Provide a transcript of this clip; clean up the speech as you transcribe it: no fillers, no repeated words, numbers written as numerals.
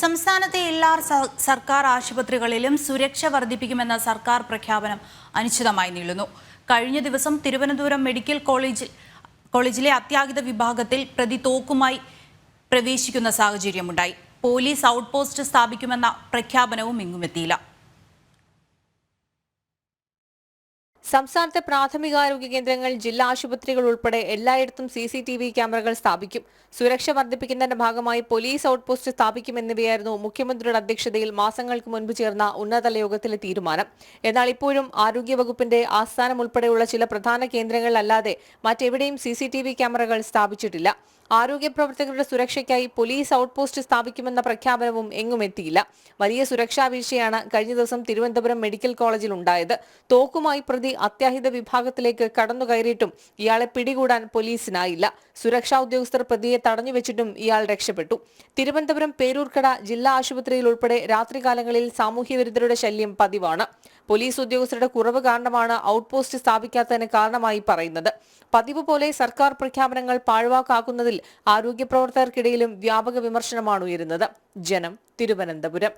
സംസ്ഥാനത്തെ എല്ലാ സർക്കാർ ആശുപത്രികളിലും സുരക്ഷ വർദ്ധിപ്പിക്കുമെന്ന സർക്കാർ പ്രഖ്യാപനം അനിശ്ചിതമായി നീളുന്നു. കഴിഞ്ഞ ദിവസം തിരുവനന്തപുരം മെഡിക്കൽ കോളേജിലെ അത്യാഹിത വിഭാഗത്തിൽ പ്രതി തോക്കുമായി പ്രവേശിക്കുന്ന സാഹചര്യമുണ്ടായി. പോലീസ് ഔട്ട് പോസ്റ്റ് സ്ഥാപിക്കുമെന്ന പ്രഖ്യാപനവും എങ്ങുമെത്തിയില്ല. സംസ്ഥാനത്തെ പ്രാഥമികാരോഗ്യ കേന്ദ്രങ്ങൾ, ജില്ലാ ആശുപത്രികൾ ഉൾപ്പെടെ എല്ലായിടത്തും CCTV ക്യാമറകൾ സ്ഥാപിക്കും. സുരക്ഷ വർദ്ധിപ്പിക്കുന്നതിന്റെ ഭാഗമായി പോലീസ് ഔട്ട് പോസ്റ്റ് സ്ഥാപിക്കുമെന്നിവയായിരുന്നു മുഖ്യമന്ത്രിയുടെ അധ്യക്ഷതയിൽ മാസങ്ങൾക്ക് മുൻപ് ചേർന്ന ഉന്നതതല യോഗത്തിലെ തീരുമാനം. എന്നാൽ ഇപ്പോഴും ആരോഗ്യവകുപ്പിന്റെ ആസ്ഥാനം ഉൾപ്പെടെയുള്ള ചില പ്രധാന കേന്ദ്രങ്ങളിലല്ലാതെ മറ്റെവിടെയും CCTV ക്യാമറകൾ സ്ഥാപിച്ചിട്ടില്ല. ആരോഗ്യ പ്രവർത്തകരുടെ സുരക്ഷയ്ക്കായി പോലീസ് ഔട്ട് പോസ്റ്റ് സ്ഥാപിക്കുമെന്ന പ്രഖ്യാപനവും എങ്ങുമെത്തിയില്ല. വലിയ സുരക്ഷാ വീഴ്ചയാണ് കഴിഞ്ഞ ദിവസം തിരുവനന്തപുരം മെഡിക്കൽ കോളേജിൽ ഉണ്ടായത്. തോക്കുമായി പ്രതി അത്യാഹിത വിഭാഗത്തിലേക്ക് കടന്നുകയറിയിട്ടും ഇയാളെ പിടികൂടാൻ പോലീസിനായില്ല. സുരക്ഷാ ഉദ്യോഗസ്ഥർ പ്രതിയെ തടഞ്ഞുവെച്ചിട്ടും ഇയാൾ രക്ഷപ്പെട്ടു. തിരുവനന്തപുരം പേരൂർക്കട ജില്ലാ ആശുപത്രിയിൽ ഉൾപ്പെടെ രാത്രികാലങ്ങളിൽ സാമൂഹ്യവിരുദ്ധരുടെ ശല്യം പതിവാണ്. പോലീസ് ഉദ്യോഗസ്ഥരുടെ കുറവ് കാരണമാണ് ഔട്ട് പോസ്റ്റ് സ്ഥാപിക്കാത്തതിന് കാരണമായി പറയുന്നത്. പതിവ് പോലെ സർക്കാർ പ്രഖ്യാപനങ്ങൾ പാഴ്വാക്കാക്കുന്നതിൽ ആരോഗ്യ പ്രവർത്തകർക്കിടയിലും വ്യാപക വിമർശനമാണ് ഉയരുന്നത്. ജനം, തിരുവനന്തപുരം.